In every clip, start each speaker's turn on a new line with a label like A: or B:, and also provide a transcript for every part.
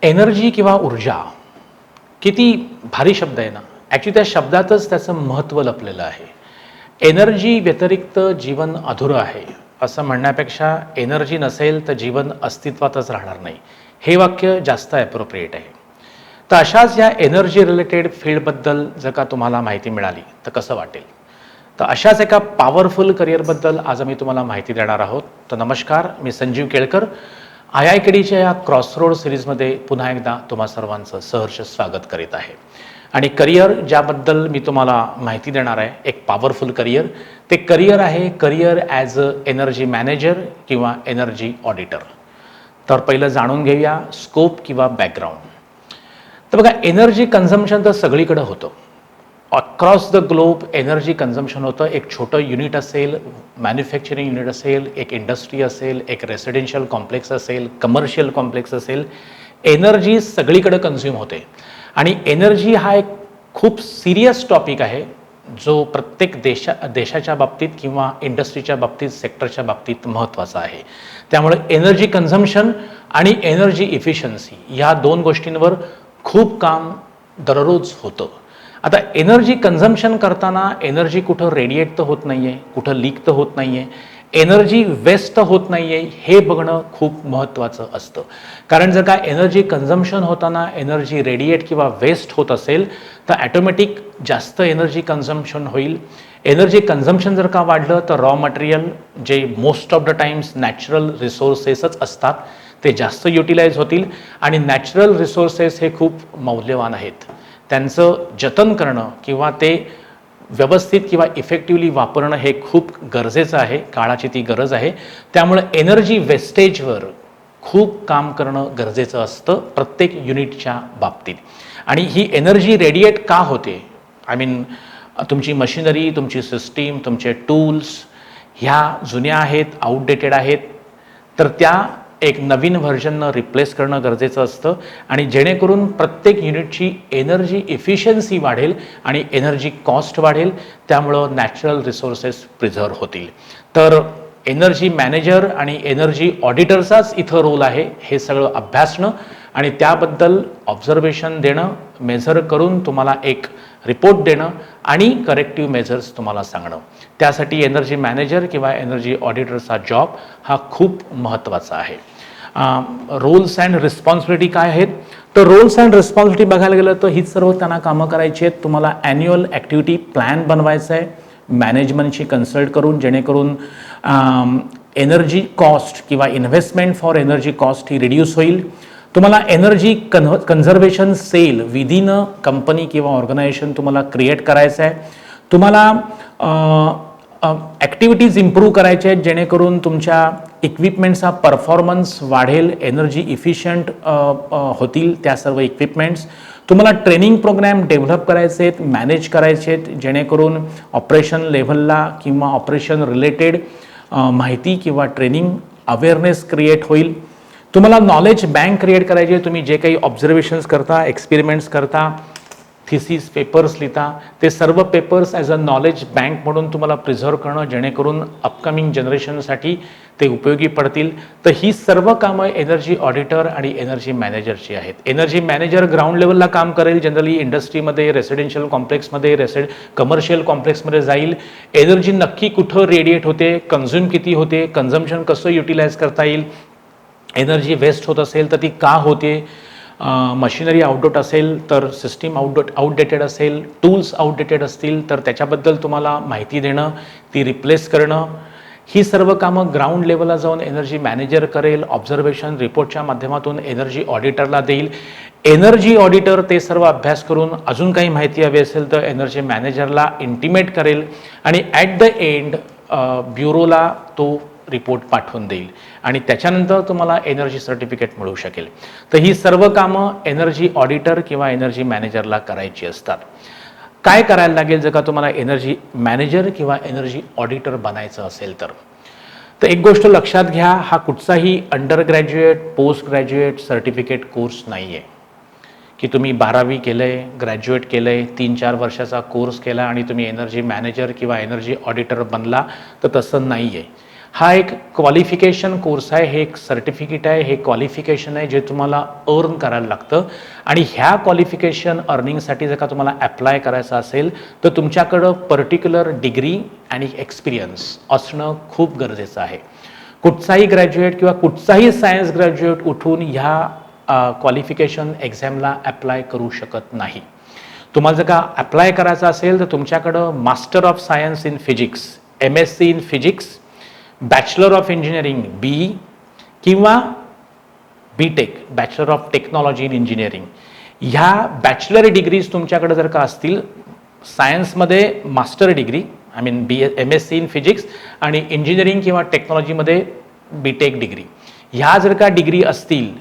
A: Energy किंवा ऊर्जा किती भारी शब्द आहे ना. ॲक्च्युली त्या शब्दातच त्याचं महत्त्व लपलेलं आहे. एनर्जी व्यतिरिक्त जीवन अधुरं आहे असं म्हणण्यापेक्षा एनर्जी नसेल तर जीवन अस्तित्वातच राहणार नाही, हे वाक्य जास्त ॲप्रोप्रिएट आहे. तर अशाच या एनर्जी रिलेटेड फील्डबद्दल जर का तुम्हाला माहिती मिळाली तर कसं वाटेल. तर अशाच एका पॉवरफुल करिअरबद्दल आज आम्ही तुम्हाला माहिती देणार आहोत. तर नमस्कार, मी संजीव केळकर. IIKDच्या या क्रॉसरोड सिरीजमध्ये पुन्हा एकदा तुम्हा सर्वांचं सहर्ष स्वागत करीत आहे. आणि करिअर ज्याबद्दल मी तुम्हाला माहिती देणार आहे, एक पॉवरफुल करिअर, ते करिअर आहे career as a energy manager किंवा एनर्जी ऑडिटर. तर पहिलं जाणून घेऊया स्कोप किंवा बॅकग्राऊंड. तर बघा, एनर्जी कन्झम्पशन तर सगळीकडे होतं. Across the globe energy consumption होतं. एक छोटं युनिट असेल, मॅन्युफॅक्चरिंग युनिट असेल, एक इंडस्ट्री असेल, एक रेसिडेन्शियल कॉम्प्लेक्स असेल, कमर्शियल कॉम्प्लेक्स असेल, एनर्जी सगळीकडे कन्झ्युम होते. आणि एनर्जी हा एक खूप सिरियस टॉपिक आहे, जो प्रत्येक देशाच्या बाबतीत किंवा इंडस्ट्रीच्या बाबतीत, सेक्टरच्या बाबतीत महत्त्वाचा आहे. त्यामुळे एनर्जी कन्झम्पशन आणि एनर्जी इफिशियन्सी या दोन गोष्टींवर खूप काम दररोज होतं. आता एनर्जी कन्झम्पशन करताना एनर्जी कुठं रेडिएट तर होत नाही आहे, कुठं लीक तर होत नाही आहे, एनर्जी वेस्ट तर होत नाही आहे, हे बघणं खूप महत्त्वाचं असतं. कारण जर का एनर्जी कन्झम्पशन होताना एनर्जी रेडिएट किंवा वेस्ट होत असेल तर ॲटोमॅटिक जास्त एनर्जी कन्झम्पशन होईल. एनर्जी कन्झम्पशन जर का वाढलं तर रॉ मटेरियल, जे most of the times natural रिसोर्सेसच असतात, ते जास्त युटिलाइज होतील. आणि नॅचरल रिसोर्सेस हे खूप मौल्यवान आहेत. त्यांचं जतन करणं किंवा ते व्यवस्थित किंवा इफेक्टिव्हली वापरणं हे खूप गरजेचं आहे. काळाची ती गरज आहे. त्यामुळे एनर्जी वेस्टेजवर खूप काम करणं गरजेचं असतं प्रत्येक युनिटच्या बाबतीत. आणि ही एनर्जी रेडिएट का होते? आय मीन, तुमची मशिनरी, तुमची सिस्टीम, तुमचे टूल्स ह्या जुन्या आहेत, आउटडेटेड आहेत, तर त्या एक नवीन व्हर्जननं रिप्लेस करणं गरजेचं असतं. आणि जेणेकरून प्रत्येक युनिटची एनर्जी इफिशियन्सी वाढेल आणि एनर्जी कॉस्ट वाढेल. त्यामुळं नॅचरल रिसोर्सेस प्रिझर्व होतील. तर एनर्जी मॅनेजर आणि एनर्जी ऑडिटरचाच इथं रोल आहे, हे सगळं अभ्यासणं आणि त्याबद्दल ऑब्झर्वेशन देणं, मेजर करून तुम्हाला एक रिपोर्ट देणं आणि करेक्टिव्ह मेजर्स तुम्हाला सांगणं. त्यासाठी एनर्जी मॅनेजर किंवा एनर्जी ऑडिटरचा जॉब हा खूप महत्त्वाचा आहे. रोल्स अँड रिस्पॉन्सिबिलिटी काय आहेत? तर रोल्स अँड रिस्पॉन्सिबिलिटी बघायला गेलं तर हीच सर्व त्यांना कामं करायची आहेत. तुम्हाला ॲन्युअल ॲक्टिव्हिटी प्लॅन बनवायचा आहे मॅनेजमेंटशी कन्सल्ट करून, जेणेकरून एनर्जी कॉस्ट किंवा इन्व्हेस्टमेंट फॉर एनर्जी कॉस्ट ही रिड्यूस होईल. तुम्हाला energy conservation cell within a company किंवा ऑर्गनायझेशन तुम्हाला क्रिएट करायचं आहे. तुम्हाला ॲक्टिव्हिटीज इम्प्रूव्ह करायच्या आहेत, जेणेकरून तुमच्या इक्विपमेंट्सचा परफॉर्मन्स वाढेल, एनर्जी इफिशियंट होतील त्या सर्व इक्विपमेंट्स. तुम्हाला ट्रेनिंग प्रोग्रॅम डेव्हलप करायचे आहेत, मॅनेज करायचे आहेत, जेणेकरून ऑपरेशन लेव्हलला किंवा ऑपरेशन रिलेटेड माहिती किंवा ट्रेनिंग अवेअरनेस क्रिएट होईल. तुम्हाला नॉलेज बँक क्रिएट करायची आहे. तुम्ही जे काही ऑब्झर्वेशन्स करता, एक्सपेरिमेंट्स करता, थिसिस पेपर्स लिहिता, ते सर्व papers as a knowledge bank म्हणून तुम्हाला प्रिझर्व करणं, जेणेकरून अपकमिंग जनरेशनसाठी ते उपयोगी पडतील. तर ही सर्व कामं एनर्जी ऑडिटर आणि एनर्जी मॅनेजरची आहेत. एनर्जी मॅनेजर ग्राउंड लेवलला काम करेल, जनरली इंडस्ट्रीमध्ये, रेसिडेन्शियल कॉम्प्लेक्समध्ये, कमर्शियल कॉम्प्लेक्समध्ये जाईल. एनर्जी नक्की कुठं रेडिएट होते, कन्झ्युम किती होते, कन्झम्पशन कसं युटिलाइज करता येईल, एनर्जी वेस्ट होत असेल तर ती का होते, मशिनरी आउटडेट असेल तर सिस्टीम आउटडेटेड असेल, टूल्स आउटडेटेड असतील तर त्याच्याबद्दल तुम्हाला माहिती देणं, ती रिप्लेस करणं, ही सर्व कामं ग्राउंड लेवलला जाऊन एनर्जी मॅनेजर करेल. ऑब्झर्वेशन रिपोर्टच्या माध्यमातून एनर्जी ऑडिटरला देईल. एनर्जी ऑडिटर ते सर्व अभ्यास करून अजून काही माहिती हवी असेल तर एनर्जी मॅनेजरला इंटिमेट करेल आणि ॲट द एंड ब्युरोला तो रिपोर्ट पाठवून देईल आणि त्याच्यानंतर तुम्हाला एनर्जी सर्टिफिकेट मिळू शकेल. तर ही सर्व कामं एनर्जी ऑडिटर किंवा एनर्जी मॅनेजरला करायची असतात. काय करायला लागेल जर का तुम्हाला एनर्जी मॅनेजर किंवा एनर्जी ऑडिटर बनायचं असेल तर? तर एक गोष्ट लक्षात घ्या, हा कुठचाही under graduate, post graduate certificate course नाही आहे की तुम्ही 12वी केलं आहे, ग्रॅज्युएट केलं आहे, 3-4 वर्षाचा कोर्स केला आणि तुम्ही एनर्जी मॅनेजर किंवा एनर्जी ऑडिटर बनला, तर तसं नाही आहे. हा एक क्वालिफिकेशन कोर्स आहे, हे एक सर्टिफिकेट आहे, हे क्वालिफिकेशन आहे जे तुम्हाला अर्न करायला लागतं आणि ह्या क्वालिफिकेशन अर्निंगसाठी जर का तुम्हाला अप्लाय करायचं असेल तर तुमच्याकडं पर्टिक्युलर डिग्री आणि एक्सपिरियन्स असणं खूप गरजेचं आहे. कुठचाही ग्रॅज्युएट किंवा कुठचाही सायन्स ग्रॅज्युएट उठून ह्या क्वालिफिकेशन एक्झामला अप्लाय करू शकत नाही. तुम्हाला जर का अप्लाय करायचं असेल तर तुमच्याकडं master of science in physics MSc in physics, bachelor of engineering BE किंवा BTech bachelor of technology in engineering ह्या बॅचलर डिग्रीज तुमच्याकडे जर का असतील, सायन्समध्ये master degree MSc in physics आणि इंजिनिअरिंग किंवा टेक्नॉलॉजीमध्ये BTech डिग्री, ह्या जर का डिग्री असतील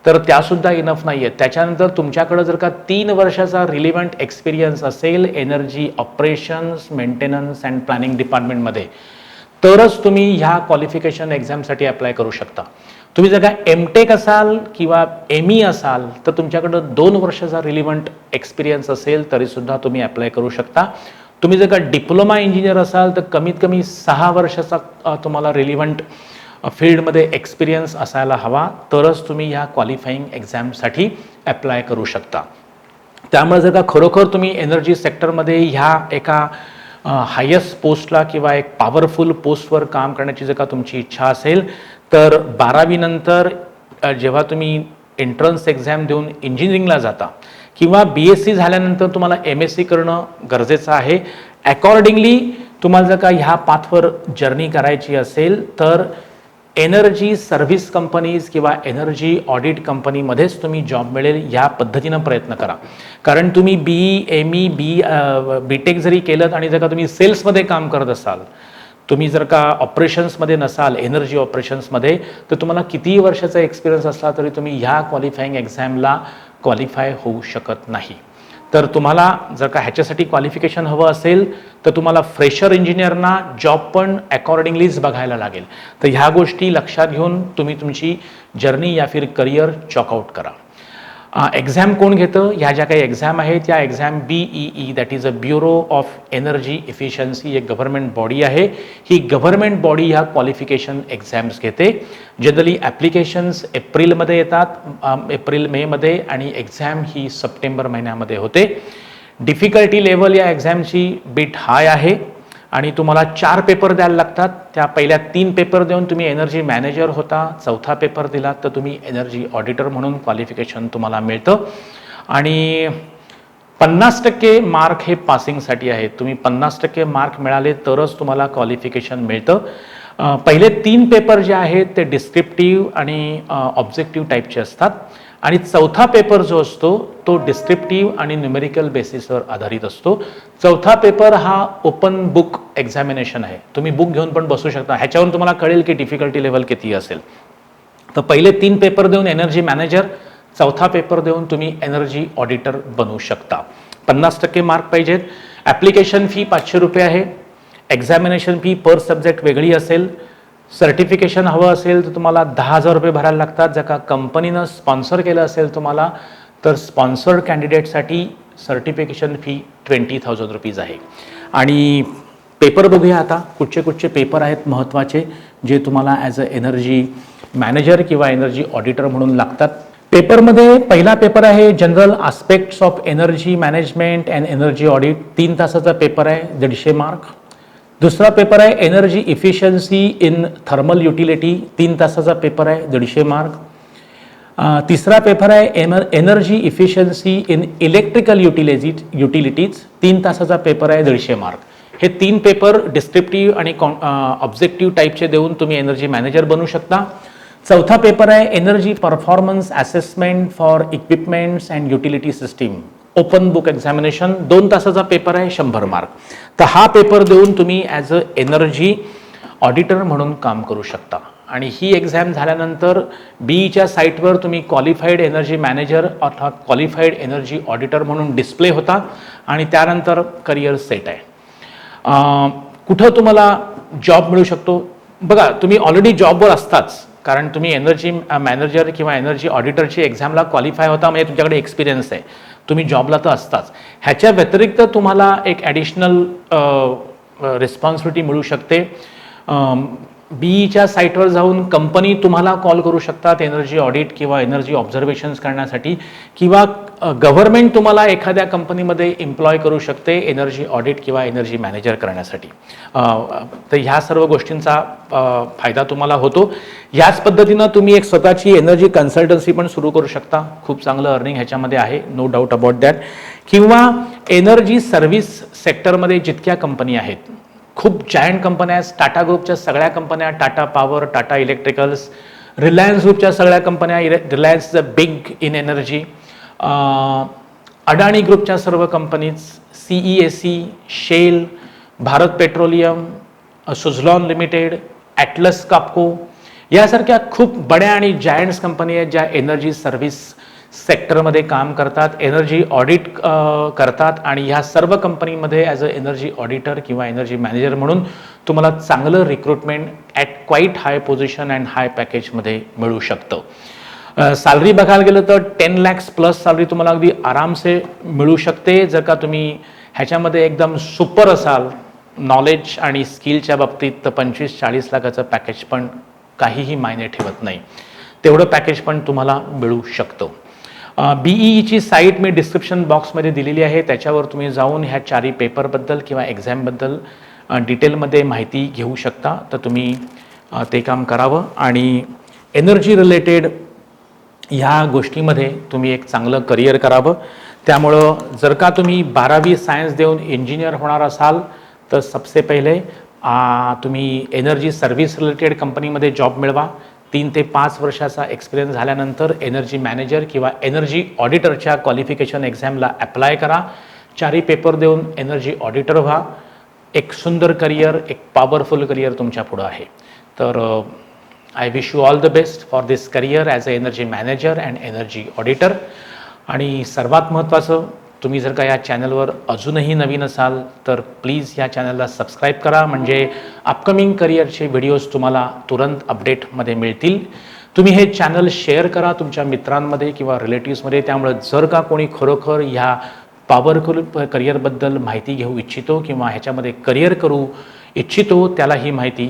A: तर त्यासुद्धा इनफ नाही आहेत. त्याच्यानंतर तुमच्याकडं जर का 3 वर्षाचा रिलेव्हंट एक्सपिरियन्स असेल energy operations, maintenance and planning डिपार्टमेंटमध्ये, तरच तुम्ही ह्या क्वालिफिकेशन एक्झामसाठी अप्लाय करू शकता. तुम्ही जर का MTech असाल किंवा ME असाल तर तुमच्याकडं 2 वर्षाचा रिलेव्हंट एक्सपिरियन्स असेल तरीसुद्धा तुम्ही अप्लाय करू शकता. तुम्ही जर का डिप्लोमा इंजिनियर असाल तर कमीत कमी 6 वर्षाचा तुम्हाला रिलेव्हंट फील्डमध्ये एक्सपिरियन्स असायला हवा, तरच तुम्ही ह्या क्वालिफाईंग एक्झामसाठी अप्लाय करू शकता. त्यामुळे जर का खरोखर तुम्ही एनर्जी सेक्टरमध्ये ह्या एका हायेस्ट पोस्टला किंवा एक पॉवरफुल पोस्टवर काम करण्याची जर का तुमची इच्छा असेल तर 12वी नंतर जेव्हा तुम्ही एंट्रन्स एक्झाम देऊन इंजिनिअरिंगला जाता किंवा BSc झाल्यानंतर तुम्हाला MSc करणं गरजेचं आहे. अकॉर्डिंगली तुम्हाला जर का ह्या पाथवर जर्नी करायची असेल तर एनर्जी सर्व्हिस कंपनीज किंवा एनर्जी ऑडिट कंपनीमध्येच तुम्ही जॉब मिळेल या पद्धतीनं प्रयत्न करा. कारण तुम्ही BE, ME, BTech जरी केलं आणि जर का तुम्ही सेल्समध्ये काम करत असाल, तुम्ही जर का ऑपरेशन्समध्ये नसाल, एनर्जी ऑपरेशन्समध्ये, तर तुम्हाला कितीही वर्षाचा एक्सपिरियन्स असला तरी तुम्ही ह्या क्वालिफाईंग एक्झामला क्वालिफाय होऊ शकत नाही. तर तुम्हाला जर का ह्याच्यासाठी क्वालिफिकेशन हवं असेल तर तुम्हाला फ्रेशर इंजिनियरना जॉब पण अकॉर्डिंगलीच बघायला लागेल. तर ह्या गोष्टी लक्षात घेऊन तुम्ही तुमची जर्नी या फिर करिअर चॉकआउट करा. एक्झाम कोण घेतं? ह्या ज्या काही एक्झाम आहेत त्या exam BEE that is a bureau of energy efficiency, एक गव्हर्नमेंट बॉडी आहे. ही गव्हर्नमेंट बॉडी ह्या क्वालिफिकेशन एक्झाम्स घेते. जनरली ॲप्लिकेशन्स एप्रिलमध्ये येतात, एप्रिल-मेमध्ये, आणि एक्झाम ही सप्टेंबर महिन्यामध्ये होते. डिफिकल्टी लेवल या एक्झामची बिट हाय आहे आणि तुम्हाला 4 पेपर द्यायला लागतात. त्या पहिल्या 3 पेपर देऊन तुम्ही एनर्जी मॅनेजर होता, 4था पेपर दिलात तर तुम्ही एनर्जी ऑडिटर म्हणून क्वालिफिकेशन तुम्हाला मिळतं. आणि 50% मार्क हे पासिंगसाठी आहेत. तुम्ही 50% मार्क मिळाले तरच तुम्हाला क्वालिफिकेशन मिळतं. पहिले 3 पेपर जे आहेत ते डिस्क्रिप्टिव्ह आणि ऑब्जेक्टिव्ह टाईपचे असतात आणि 4था पेपर जो असतो तो डिस्क्रिप्टिव्ह आणि न्यूमेरिकल बेसिसवर आधारित असतो. 4था पेपर हा ओपन बुक एक्झामिनेशन आहे. तुम्ही बुक घेऊन पण बसू शकता, ह्याच्यावरून तुम्हाला कळेल की डिफिकल्टी लेवल किती असेल. तर पहिले 3 पेपर देऊन एनर्जी मॅनेजर, 4था पेपर देऊन तुम्ही एनर्जी ऑडिटर बनू शकता. 50% मार्क पाहिजेत. ॲप्लिकेशन फी 500 रुपये आहे. एक्झामिनेशन फी पर सब्जेक्ट वेगळी असेल. सर्टिफिकेशन हवं असेल तर तुम्हाला 10,000 रुपये भरायला लागतात. जर का कंपनीनं स्पॉन्सर केलं असेल तुम्हाला तर स्पॉन्सर्ड कॅन्डिडेटसाठी सर्टिफिकेशन फी 20,000 रुपीज आहे. आणि पेपर बघूया आता, कुठचे पेपर आहेत महत्त्वाचे जे तुम्हाला ॲज अ एनर्जी मॅनेजर किंवा एनर्जी ऑडिटर म्हणून लागतात. पेपरमध्ये पहिला पेपर आहे general aspects of energy management and energy audit, 3 तासाचा पेपर आहे, 150 मार्क. दुसरा पेपर आहे energy efficiency in thermal utility, 3 तासाचा पेपर आहे, 150 मार्क. तिसरा पेपर आहे energy efficiency in electrical utilities, 3 तासाचा पेपर आहे, 150 मार्क. हे 3 पेपर डिस्क्रिप्टिव्ह आणि ऑब्जेक्टिव्ह टाईपचे देऊन तुम्ही एनर्जी मॅनेजर बनू शकता. 4था पेपर आहे energy performance assessment for equipments and utility system, open book examination, 2 तासाचा पेपर आहे, 100 मार्क. तर हा पेपर देऊन तुम्ही ॲज अ एनर्जी ऑडिटर म्हणून काम करू शकता. आणि ही एक्झाम झाल्यानंतर BEच्या साईटवर तुम्ही क्वालिफाईड एनर्जी मॅनेजर अर्थात क्वालिफाईड एनर्जी ऑडिटर म्हणून डिस्प्ले होता आणि त्यानंतर करिअर सेट आहे. कुठं तुम्हाला जॉब मिळू शकतो? बघा, तुम्ही ऑलरेडी जॉबवर असताच, कारण तुम्ही एनर्जी मॅनेजर किंवा एनर्जी ऑडिटरची एक्झामला क्वालिफाय होता म्हणजे तुमच्याकडे एक्सपिरियन्स आहे, तुम्ही जॉबला तर असताच. ह्याच्या व्यतिरिक्त तुम्हाला एक ॲडिशनल रिस्पॉन्सिबिलिटी मिळू शकते. बीईच्या साईटवर जाऊन कंपनी तुम्हाला कॉल करू शकतात एनर्जी ऑडिट किंवा एनर्जी ऑब्झर्वेशन्स करण्यासाठी, किंवा गव्हर्नमेंट तुम्हाला एखाद्या कंपनीमध्ये एम्प्लॉय करू शकते एनर्जी ऑडिट किंवा एनर्जी मॅनेजर करण्यासाठी. तर ह्या सर्व गोष्टींचा फायदा तुम्हाला होतो. याच पद्धतीनं तुम्ही एक स्वतःची एनर्जी कन्सल्टन्सी पण सुरू करू शकता. खूप चांगलं अर्निंग ह्याच्यामध्ये आहे, नो डाऊट अबाउट दॅट. किंवा एनर्जी सर्व्हिस सेक्टरमध्ये जितक्या कंपनी आहेत, खूप जायंट कंपन्या आहेत. टाटा ग्रुपच्या सगळ्या कंपन्या, टाटा पॉवर, टाटा इलेक्ट्रिकल्स, रिलायन्स ग्रुपच्या सगळ्या कंपन्या, Reliance the big in energy, Adani ग्रुपच्या सर्व companies, CESC, Shell, Bharat petroleum, Suzlon limited, Atlas Copco, यासारख्या खूप बड्या आणि जायंट्स कंपनी आहेत ज्या एनर्जी सर्व्हिस सेक्टरमध्ये काम करतात, एनर्जी ऑडिट करतात. आणि ह्या सर्व कंपनीमध्ये ॲज अ एनर्जी ऑडिटर किंवा एनर्जी मॅनेजर म्हणून तुम्हाला चांगलं recruitment at quite high position and high पॅकेजमध्ये मिळू शकतं. सॅलरी बघायला गेलं तर 10 lakhs प्लस सॅलरी तुम्हाला अगदी आरामसे मिळू शकते जर का तुम्ही ह्याच्यामध्ये एकदम सुपर असाल नॉलेज आणि स्किलच्या बाबतीत. तर 25-40 लाखाचं पॅकेज पण काहीही मायने ठेवत नाही, तेवढं पॅकेज पण तुम्हाला मिळू शकतं. BEEची साईट मी डिस्क्रिप्शन बॉक्समध्ये दिलेली आहे, त्याच्यावर तुम्ही जाऊन ह्या 4 पेपरबद्दल किंवा एक्झामबद्दल डिटेलमध्ये माहिती घेऊ शकता. तर तुम्ही ते काम करावं आणि एनर्जी रिलेटेड ह्या गोष्टीमध्ये तुम्ही एक चांगलं करिअर करावं. त्यामुळं जर का तुम्ही 12वी सायन्स देऊन इंजिनियर होणार असाल तर सबसे पहिले तुम्ही एनर्जी सर्व्हिस रिलेटेड कंपनीमध्ये जॉब मिळवा. 3 ते 5 वर्षाचा एक्सपिरियन्स झाल्यानंतर एनर्जी मॅनेजर किंवा एनर्जी ऑडिटरच्या क्वालिफिकेशन एक्झामला अप्लाय करा. 4 पेपर देऊन एनर्जी ऑडिटर व्हा. एक सुंदर करिअर, एक पॉवरफुल करिअर तुमच्या पुढं आहे. तर I wish you all the best for this career as a energy manager and energy auditor. आणि सर्वात महत्त्वाचं, तुम्ही जर का या चॅनलवर अजूनही नवीन असाल तर प्लीज या चॅनलला सबस्क्राईब करा, म्हणजे अपकमिंग करिअरचे व्हिडिओज तुम्हाला तुरंत अपडेटमध्ये मिळतील. तुम्ही हे चॅनल शेअर करा तुमच्या मित्रांमध्ये किंवा रिलेटिव्समध्ये. त्यामुळे जर का कोणी खरोखर ह्या पॉवरफुल करिअरबद्दल माहिती घेऊ इच्छितो किंवा ह्याच्यामध्ये करिअर करू इच्छितो त्याला ही माहिती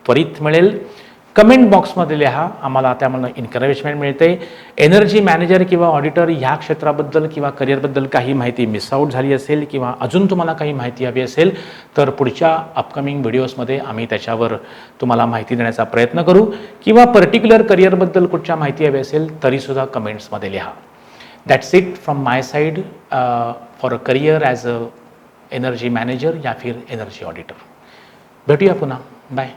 A: त्वरित मिळेल. कमेंट बॉक्समध्ये लिहा, आम्हाला त्यामुळे एन्करेजमेंट मिळते. एनर्जी मॅनेजर किंवा ऑडिटर ह्या क्षेत्राबद्दल किंवा करिअरबद्दल काही माहिती मिस आऊट झाली असेल किंवा अजून तुम्हाला काही माहिती हवी असेल तर पुढच्या अपकमिंग व्हिडिओजमध्ये आम्ही त्याच्यावर तुम्हाला माहिती देण्याचा प्रयत्न करू. किंवा पर्टिक्युलर करिअरबद्दल कुठच्या माहिती हवी असेल तरीसुद्धा कमेंट्समध्ये लिहा. That's it from my side for a career as a energy manager या फिर एनर्जी ऑडिटर. भेटूया पुन्हा. बाय.